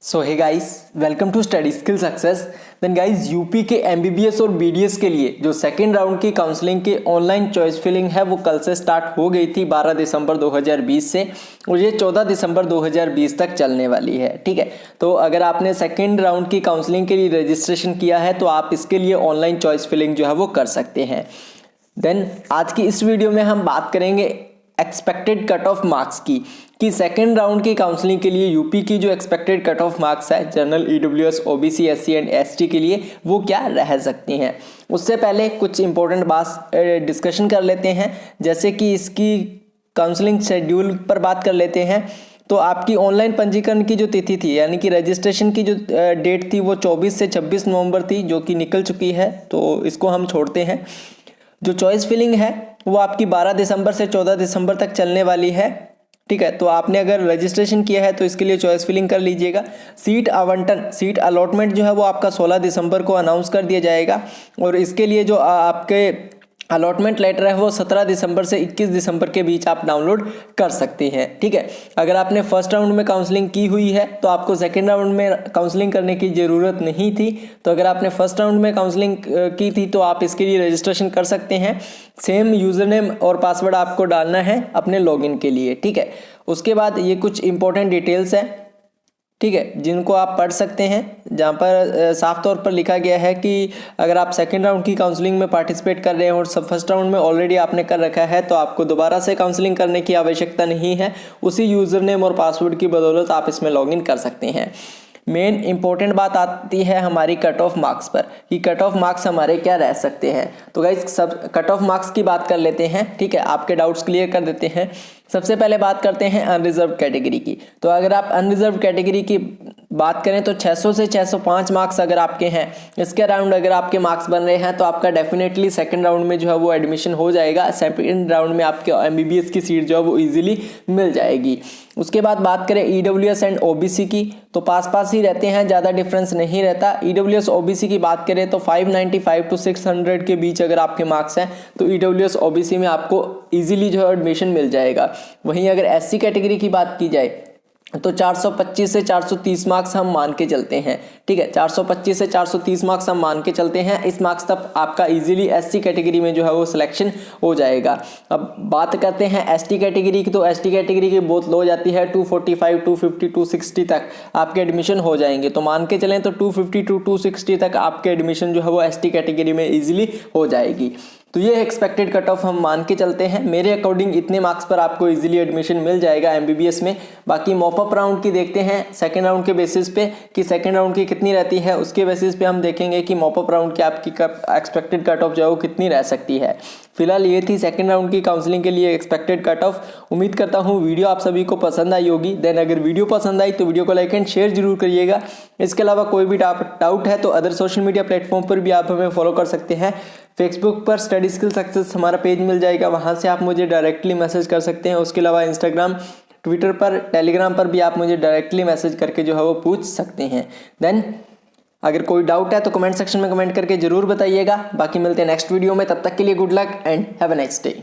So hey guys, welcome to Study Skill Success. Then guys, UP के MBBS और BDS के लिए जो सेकेंड राउंड की काउंसलिंग की ऑनलाइन चॉइस फिलिंग है वो कल से स्टार्ट हो गई थी 12 दिसंबर 2020 से, और ये 14 दिसंबर 2020 तक चलने वाली है। ठीक है, तो अगर आपने सेकेंड राउंड की काउंसलिंग के लिए रजिस्ट्रेशन किया है तो आप इसके लिए ऑनलाइन चॉइस फिलिंग जो है वो कर सकते हैं। देन आज की इस वीडियो में हम बात करेंगे एक्सपेक्टेड कट ऑफ मार्क्स की, कि सेकेंड राउंड की काउंसलिंग के लिए यूपी की जो एक्सपेक्टेड कट ऑफ मार्क्स है general, EWS, OBC, SC and ST के लिए वो क्या रह सकती हैं। उससे पहले कुछ इंपॉर्टेंट बात डिस्कशन कर लेते हैं, जैसे कि इसकी काउंसलिंग शेड्यूल पर बात कर लेते हैं। तो आपकी ऑनलाइन पंजीकरण की जो तिथि थी, यानी कि रजिस्ट्रेशन की जो डेट थी वो 24 से 26 नवंबर थी, जो कि निकल चुकी है, तो इसको हम छोड़ते हैं। जो चॉइस फिलिंग है वो आपकी 12 दिसंबर से 14 दिसंबर तक चलने वाली है। ठीक है, तो आपने अगर रजिस्ट्रेशन किया है तो इसके लिए चॉइस फिलिंग कर लीजिएगा। सीट आवंटन, सीट अलॉटमेंट जो है वो आपका 16 दिसंबर को अनाउंस कर दिया जाएगा, और इसके लिए जो आपके अलॉटमेंट लेटर है वो 17 दिसंबर से 21 दिसंबर के बीच आप डाउनलोड कर सकते हैं। ठीक है, अगर आपने फर्स्ट राउंड में काउंसलिंग की हुई है तो आपको सेकेंड राउंड में काउंसलिंग करने की ज़रूरत नहीं थी। तो अगर आपने फर्स्ट राउंड में काउंसलिंग की थी तो आप इसके लिए रजिस्ट्रेशन कर सकते हैं। सेम यूज़र नेम और पासवर्ड आपको डालना है अपने लॉगिन के लिए। ठीक है, उसके बाद ये कुछ इंपॉर्टेंट डिटेल्स है, ठीक है, जिनको आप पढ़ सकते हैं, जहाँ पर साफ तौर पर लिखा गया है कि अगर आप सेकेंड राउंड की काउंसलिंग में पार्टिसिपेट कर रहे हैं और सब फर्स्ट राउंड में ऑलरेडी आपने कर रखा है तो आपको दोबारा से काउंसलिंग करने की आवश्यकता नहीं है। उसी यूज़र नेम और पासवर्ड की बदौलत आप इसमें लॉगिन कर सकते हैं। मेन इंपॉर्टेंट बात आती है हमारी कट ऑफ मार्क्स पर, कि कट ऑफ मार्क्स हमारे क्या रह सकते हैं। तो गाइस, सब कट ऑफ मार्क्स की बात कर लेते हैं। ठीक है, आपके डाउट्स क्लियर कर देते हैं। सबसे पहले बात करते हैं अनरिजर्व कैटेगरी की। तो अगर आप अनरिजर्व कैटेगरी की बात करें तो 600 से 605 मार्क्स अगर आपके हैं, इसके अराउंड अगर आपके मार्क्स बन रहे हैं तो आपका डेफिनेटली सेकंड राउंड में जो है वो एडमिशन हो जाएगा। सेकंड राउंड में आपके एमबीबीएस की सीट जो है वो इजीली मिल जाएगी। उसके बाद बात करें ईडब्ल्यूएस एंड ओबीसी की, तो पास पास ही रहते हैं, ज़्यादा डिफरेंस नहीं रहता। ईडब्ल्यूएस ओबीसी की बात करें तो 595 टू 600 के बीच अगर आपके मार्क्स हैं तो ईडब्ल्यूएस ओबीसी में आपको इजीली जो है एडमिशन मिल जाएगा। वहीं अगर एससी कैटेगरी की बात की जाए तो 425 से 430 मार्क्स हम मान के चलते हैं। ठीक है, 425 से 430 मार्क्स हम मान के चलते हैं। इस मार्क्स तक आपका इजीली एससी कैटेगरी में जो है वो सिलेक्शन हो जाएगा। अब बात करते हैं एसटी कैटेगरी की, तो एसटी कैटेगरी की बहुत लो जाती है, 245, 250, 260 तक आपके एडमिशन हो जाएंगे। तो मान के चलें तो 250 टू 260 तक आपके एडमिशन जो है वो एसटी कैटेगरी में ईजिली हो जाएगी। तो ये एक्सपेक्टेड कट ऑफ हम मान के चलते हैं। मेरे अकॉर्डिंग इतने मार्क्स पर आपको इजीली एडमिशन मिल जाएगा एमबीबीएस में। बाकी मॉपअप राउंड की देखते हैं सेकंड राउंड के बेसिस पे, कि सेकंड राउंड की कितनी रहती है, उसके बेसिस पे हम देखेंगे कि मॉपअप राउंड की आपकी एक्सपेक्टेड कट ऑफ जो है वो कितनी रह सकती है। फिलहाल ये थी सेकंड राउंड की काउंसलिंग के लिए एक्सपेक्टेड कट ऑफ। उम्मीद करता हूँ वीडियो आप सभी को पसंद आई होगी। देन अगर वीडियो पसंद आई तो वीडियो को लाइक एंड शेयर जरूर करिएगा। इसके अलावा कोई भी डाउट है तो अदर सोशल मीडिया प्लेटफॉर्म पर भी आप हमें फॉलो कर सकते हैं। फेसबुक पर स्टडी स्किल सक्सेस हमारा पेज मिल जाएगा, वहाँ से आप मुझे डायरेक्टली मैसेज कर सकते हैं। उसके अलावा इंस्टाग्राम, ट्विटर पर, टेलीग्राम पर भी आप मुझे डायरेक्टली मैसेज करके जो है वो पूछ सकते हैं। देन अगर कोई डाउट है तो कमेंट सेक्शन में कमेंट करके ज़रूर बताइएगा। बाकी मिलते हैं नेक्स्ट वीडियो में, तब तक के लिए good luck and have a nice day.